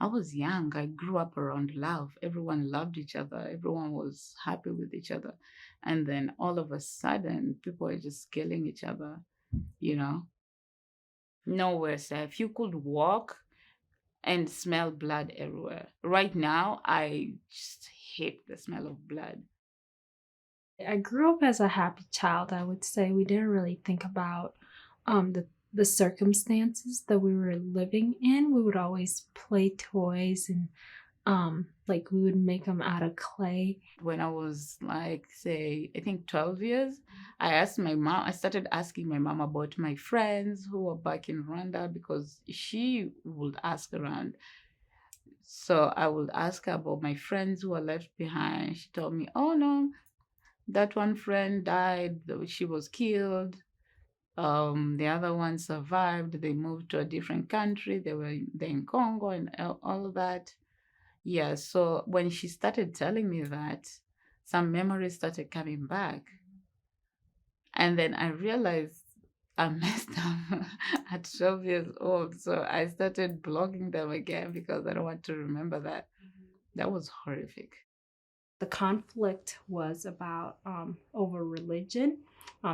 I was young. I grew up around love. Everyone loved each other. Everyone was happy with each other. And then all of a sudden, people are just killing each other, you know? Nowhere safe. You could walk and smell blood everywhere. Right now, I just hate the smell of blood. I grew up as a happy child, I would say. We didn't really think about the circumstances that we were living in. We would always play toys and like we would make them out of clay. When I was like, say, I think 12 years, I started asking my mom about my friends who were back in Rwanda because she would ask around. So I would ask her about my friends who were left behind. She told me, oh no, that one friend died, she was killed. The other one survived. They moved to a different country. They're in Congo and all of that. Yeah, so when she started telling me that, some memories started coming back. And then I realized I messed up at 12 years old. So I started blogging them again because I don't want to remember that. That was horrific. The conflict was about over religion.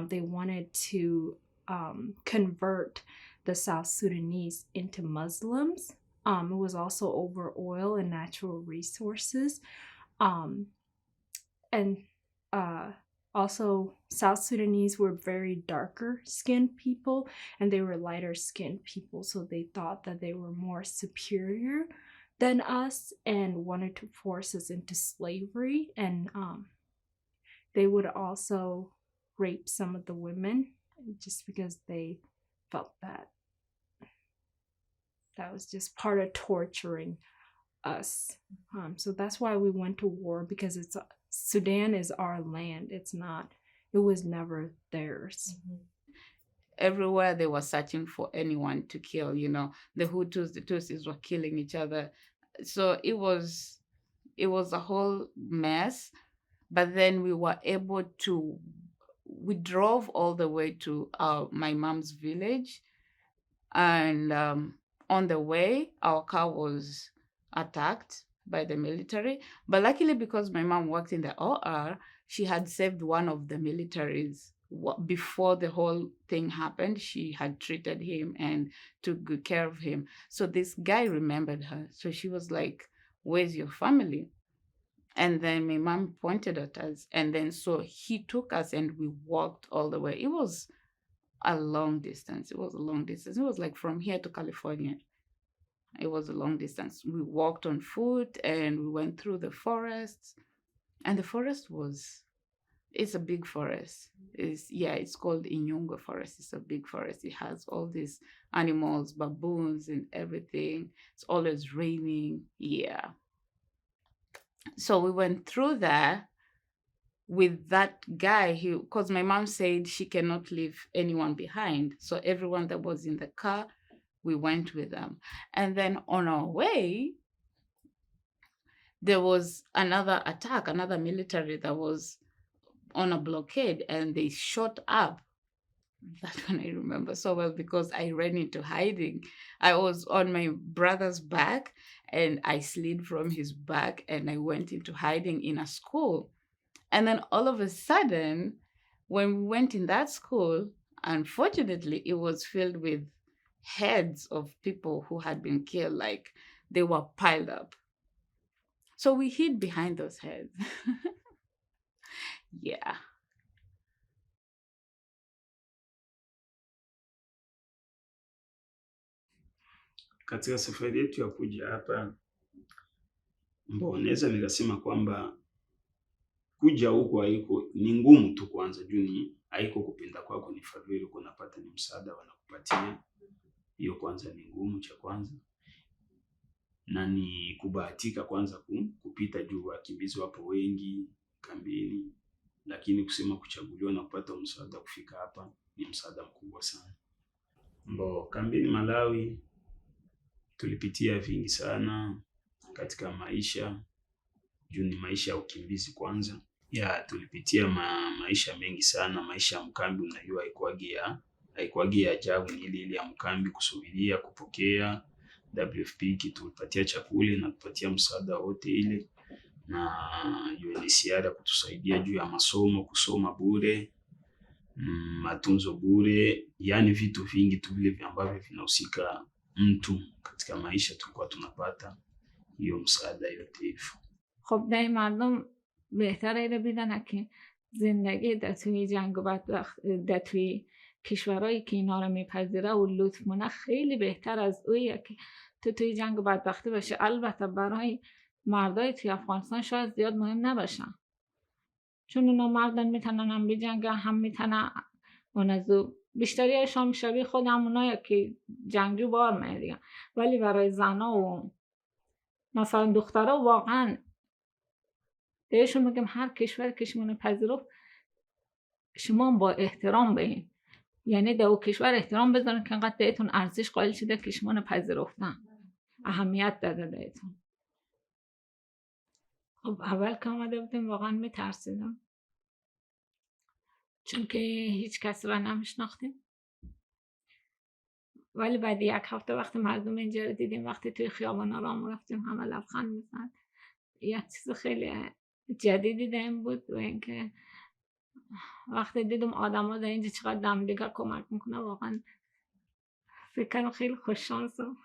They wanted to convert the South Sudanese into Muslims. It was also over oil and natural resources. Um, and also, South Sudanese were very darker skinned people and they were lighter skinned people. So they thought that they were more superior than us and wanted to force us into slavery. And they would also rape some of the women just because they felt that that was just part of torturing us. So that's why we went to war, because it's Sudan is our land. It's not. It was never theirs. Everywhere they were searching for anyone to kill, the Hutus, the Tutsis were killing each other. So it was a whole mess. But then we drove all the way to my mom's village. And on the way, our car was attacked by the military. But luckily, because my mom worked in the OR, she had saved one of the militaries before the whole thing happened. She had treated him and took good care of him. So this guy remembered her. So she was like, "Where's your family?" And then my mom pointed at us. And then so he took us and we walked all the way. It was a long distance. It was a long distance. It was like from here to California. It was a long distance. We walked on foot and we went through the forests. And the forest it's a big forest. It's called Inyungwe Forest. It's a big forest. It has all these animals, baboons and everything. It's always raining. Yeah. So we went through there with that guy, because my mom said she cannot leave anyone behind. So everyone that was in the car, we went with them. And then on our way, there was another attack, another military that was on a blockade, and they shot up. That one I remember so well because I ran into hiding. I was on my brother's back and I slid from his back and I went into hiding in a school. And then all of a sudden, when we went in that school, unfortunately, it was filled with heads of people who had been killed, like they were piled up. So we hid behind those heads. Yeah. Katika safari yetu ya kuja hapa, naweza nikasema kwamba kuja huko ni ngumu tu kwanza, juu haiko kupenda kwako, ni favor uko unapata, ni msaada wanakupatia. Hiyo kwanza ni ngumu, cha kwanza. Na ni kubahatika kwanza kupita, juu wakimbizi wapo wengi kambini, lakini kusema kuchaguliwa na kupata msaada kufika hapa ni msaada mkubwa sana. Kambini Malawi tulipitia vingi sana katika maisha, juu ni maisha ya ukimbizi kwanza. Tulipitia maisha mengi sana. Maisha ya mkambi, unajua haikuwagi ya ajabu, ni ile ya mkambi, kusubiria kupokea WFP ikitupatia chakula na kupatia msaada wote ile, na UNHCR kutusaidia juu ya masomo, kusoma bure, matunzo bure, yani vitu vingi tu vile ambavyo vinahusika mtu katika maisha tulikuwa tunapata hiyo msaada yote hivyo. خب نه مردم بهتره اینو بدونن که زندگی در توی جنگ و بدبخت در توی کشورهایی که اینا رو میپذیره و لطف مونه خیلی بهتر از اویه که تو توی جنگ و بدبختی باشه. البته برای مردای توی افغانستان شاید زیاد مهم نباشن، چون اونا مردن میتونن هم بجنگن هم میتونن اون از بیشتری هایشان شبیه خود همونایی که جنگجو بار میدیگن، ولی برای زنا و مثلا دخترها واقعا بهشون میگم هر کشور که شما پذیرفت شما با احترام بین، یعنی در کشور احترام بذارن که انقدر بهتون ارزش قائل شده که شما پذیرفتن، اهمیت داده بهتون. خب اول که آمده بودیم واقعا میترسیدم، چون که هیچ کسی را نمیشناختیم. ولی بعد یک هفته وقتی مردم اینجا رو دیدیم، وقتی توی خیابانا راه رفتیم همه لبخند میزنن، یک چیز خیلی جدیدی دیدم بود. و اینکه وقتی دیدم آدما در اینجا چقدر هم دیگه کمک میکنه، واقعا فکر کنم خیلی خوششانسم.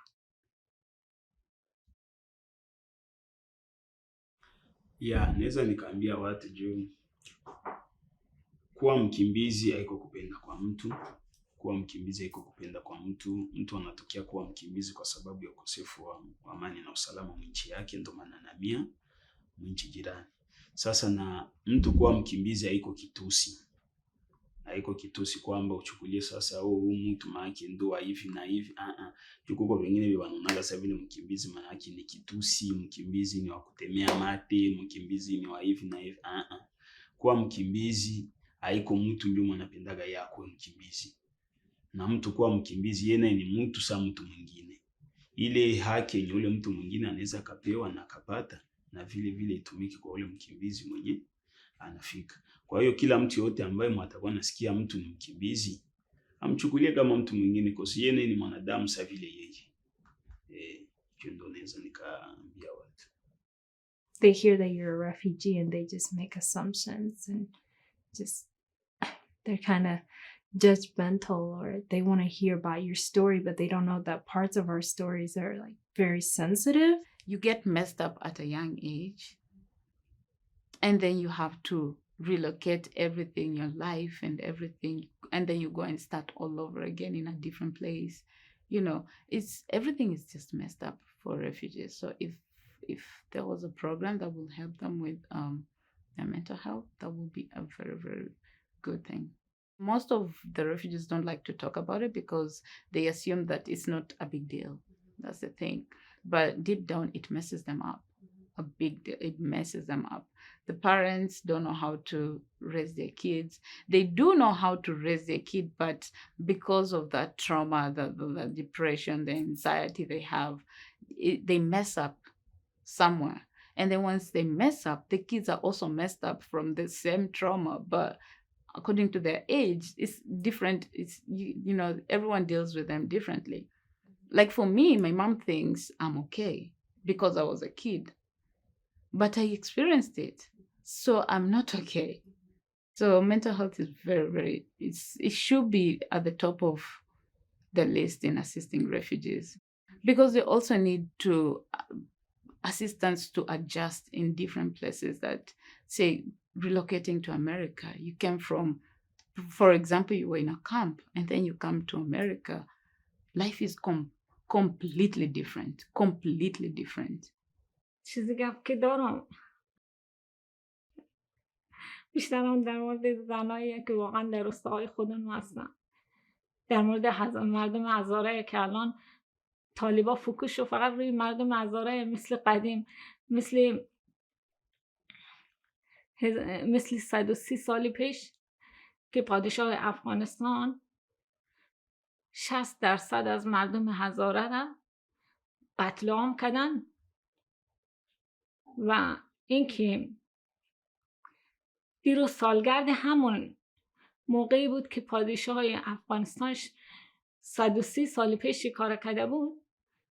Ya, naweza nikaambia watu juu kuwa mkimbizi haiko kupenda kwa mtu. Kuwa mkimbizi haiko kupenda kwa mtu. Mtu anatokea kuwa mkimbizi kwa sababu ya ukosefu wa amani na usalama nchi yake, ndio maana anamia nchi jirani. Sasa na mtu kuwa mkimbizi haiko kitusi. Haiko kitusi kwamba uchukulie sasa huyu mtu maana ndoa hivi na hivi. Juko kwa wengine wanaona sasa vile mkimbizi maana yake ni kitusi, mkimbizi ni wa kutemea mate, mkimbizi ni wa hivi na hivi. Kwa mkimbizi haiko mtu ndio mwanapendaga yako mkimbizi. Na mtu kwa mkimbizi yeye ni mtu sa mtu mwingine. Ile haki yenye ule mtu mwingine anaweza kapewa na akapata, na vile vile itumike kwa ule mkimbizi mwenye anafika. Kwa hiyo kila mtu yote ambaye mtakuwa nasikia mtu ni mkimbizi, amchukulie kama mtu mwingine, kwa sababu yeye ni mwanadamu sa vile yeye. Ndio naweza nikaambia watu. They hear that you're a refugee and they just make assumptions and just they're kind of judgmental, or they want to hear about your story, but they don't know that parts of our stories are like very sensitive. You get messed up at a young age, and then you have to relocate everything, your life and everything, and then you go and start all over again in a different place. You know, everything is just messed up for refugees. So if there was a program that will help them with their mental health, that would be a very, very good thing. Most of the refugees don't like to talk about it because they assume that it's not a big deal. That's the thing. But deep down, it messes them up. A big deal. It messes them up. The parents don't know how to raise their kids. They do know how to raise their kid, but because of that trauma, the depression, the anxiety they have, they mess up somewhere. And then once they mess up, the kids are also messed up from the same trauma, but according to their age, it's different. It's, you know, everyone deals with them differently. Like for me, my mom thinks I'm okay because I was a kid, but I experienced it. So I'm not okay. So mental health is very, very, it should be at the top of the list in assisting refugees, because they also need to assistance to adjust in different places. That, say, relocating to America, you came from, for example, you were in a camp and then you come to America, life is completely different. چیزی که دارم بیشتر هم در مورد زنایی که واقعا در روستاهای خودمون هستن، در مورد مردم هزاره که الان طالبا فوکوس رو فقط روی مردم هزاره مثل قدیم، مثل 130 سال پیش که پادشاه افغانستان 60% از مردم هزاره را قتل عام کردن. و اینکه دیروز سالگرد همون موقعی بود که پادشاه افغانستان 130 سال پیش کار کرده بود،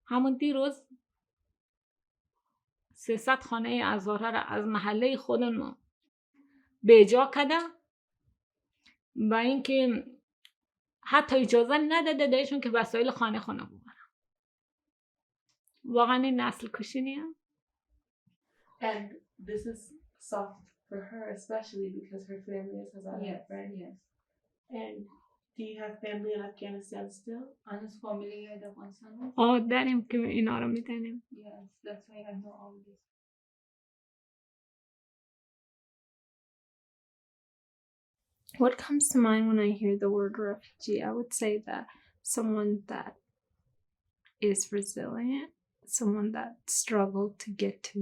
همون دیروز 300 خانه ازاره را از محله خودمون به جا کردم و اینکه حتی اجازه نداده بهشون که وسایل خانه ببرن. واقعا این نسل کشی نیه. And this is soft for her, especially because her family is Hazara, right? Yes. And do you have family in Afghanistan still? هنوز فامیلی افغانستان هست؟ داریم که اینا رو میتنیم. Yes, that's why I know all this. What comes to mind when I hear the word refugee? I would say that someone that is resilient, someone that struggled to get to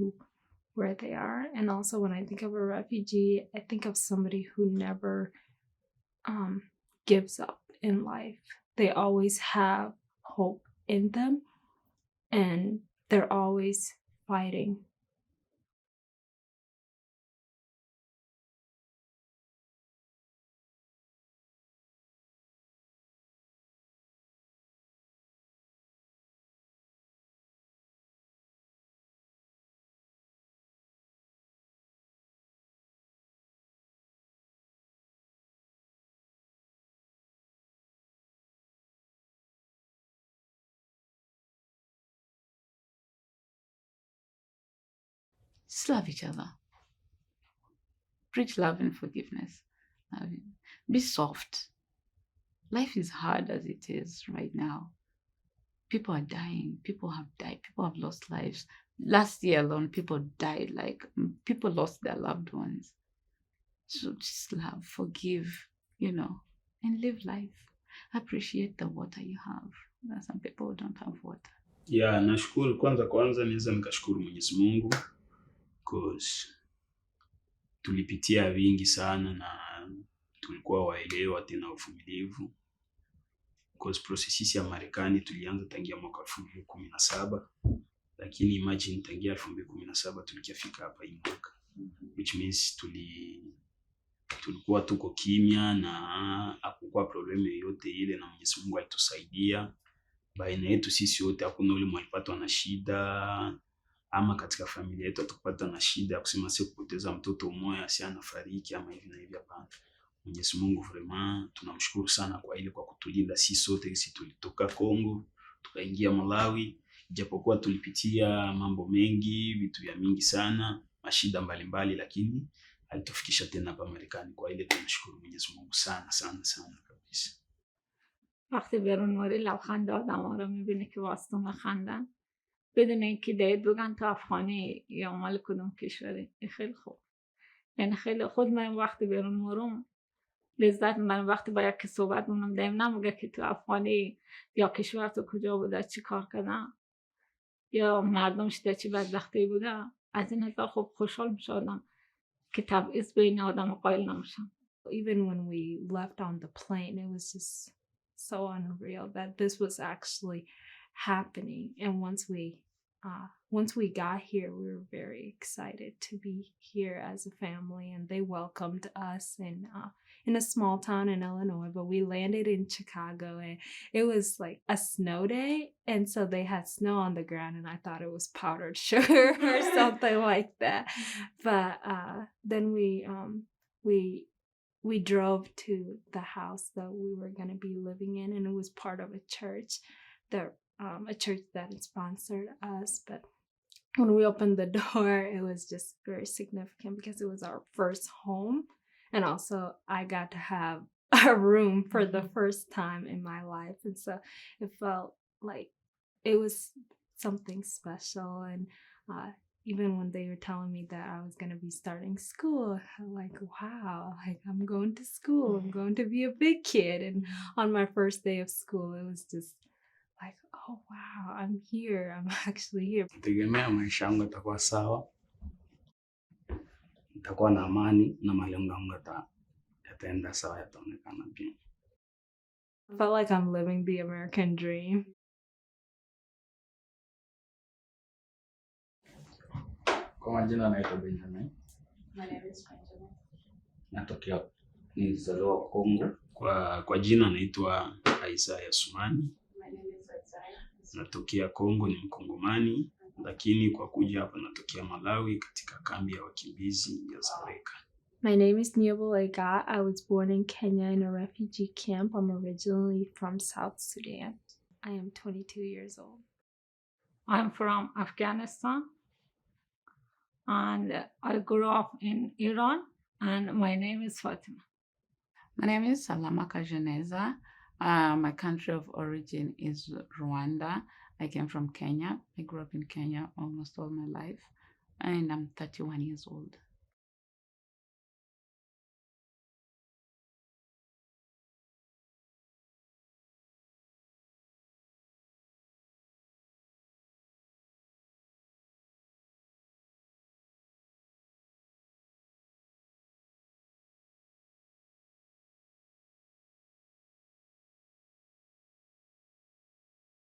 where they are. And also when I think of a refugee, I think of somebody who never gives up in life. They always have hope in them and they're always fighting. Just love each other. Preach love and forgiveness. Be soft. Life is hard as it is right now. People are dying. People have died. People have lost lives. Last year alone, people died. Like, people lost their loved ones. So just love, forgive, and live life. Appreciate the water you have. There are some people who don't have water. Yeah, nashukuru. Kwanza naweza nikashukuru Mwenyezi Mungu because tulipitia vingi sana na tulikuwa waelewa tena uvumilivu. Because processes ya Marekani tulianza tangia mwaka 2017, lakini imagine tangia 2017 tulikafika hapa hii mwaka, which means tulikuwa tuko kimya na hakukuwa problemu yoyote ile, na Mwenyezi Mungu alitusaidia. Baina yetu sisi wote hakuna yule mwalipatwa na shida, ama katika familia yetu tukapata na shida kusema sio kupoteza mtoto mmoja si anafariki ama hivi na hivi, hapana. Mwenyezi Mungu vraiment tunamshukuru sana kwa ile, kwa kutulinda sisi sote. Sisi tulitoka Kongo tukaingia Malawi, japokuwa tulipitia mambo mengi, vitu vya mingi sana, mashida mbalimbali, lakini alitufikisha tena hapa Marekani. Kwa ile tunashukuru Mwenyezi Mungu sana sana sana kabisa. وقتی برون موری لبخند آدم رو میبینه که واسطون خندن بدون اینکه دید بگن تو افغانی یا مال کدوم کشوری. خیلی خوب. یعنی خیلی خود من وقتی برون مورم لذت من وقتی با یکی صحبت مونم دیم نمیگه که تو افغانی یا کشور تو کجا بوده چی کار کردن یا مردمش در چی بدبختی بوده. از این حساب خب خوشحال میشدم که تبعیض بین آدم قائل نمیشم. Even when we left on the plane, it was just so unreal that this was actually happening. And once we got here, we were very excited to be here as a family, and they welcomed us in a small town in Illinois, but we landed in Chicago and it was like a snow day, and so they had snow on the ground and I thought it was powdered sugar or something like that. But then we drove to the house that we were going to be living in, and it was part of a church that sponsored us. But when we opened the door, it was just very significant because it was our first home, and also I got to have a room for the first time in my life, and so it felt like it was something special. And even when they were telling me that I was going to be starting school, I'm like, wow, like I'm going to school, I'm going to be a big kid. And on my first day of school, it was just like, oh wow, I'm here, I'm actually here. Tegemea maisha yangu yatakuwa sawa, nitakuwa na amani na malengo yangu yataenda sawa, yataonekana pia. I felt like I'm living the American dream. Kwa majina naitwa Benjamin. My name is Benjamin. Natokea nilizaliwa Kongo. Kwa jina naitwa Isaiah Sumani. My name is Zaskia. natokea Kongo, ni Mkongomani, lakini kwa kuja hapa natokea Malawi katika kambi ya wakimbizi ya Zaweka. My name is Niobel Egat. I was born in Kenya in a refugee camp. I'm originally from South Sudan. I am 22 years old. I'm from Afghanistan and I grew up in Iran, and my name is Fatima. My name is Salama Kajeneza. My country of origin is Rwanda. I came from Kenya. I grew up in Kenya almost all my life, and I'm 31 years old.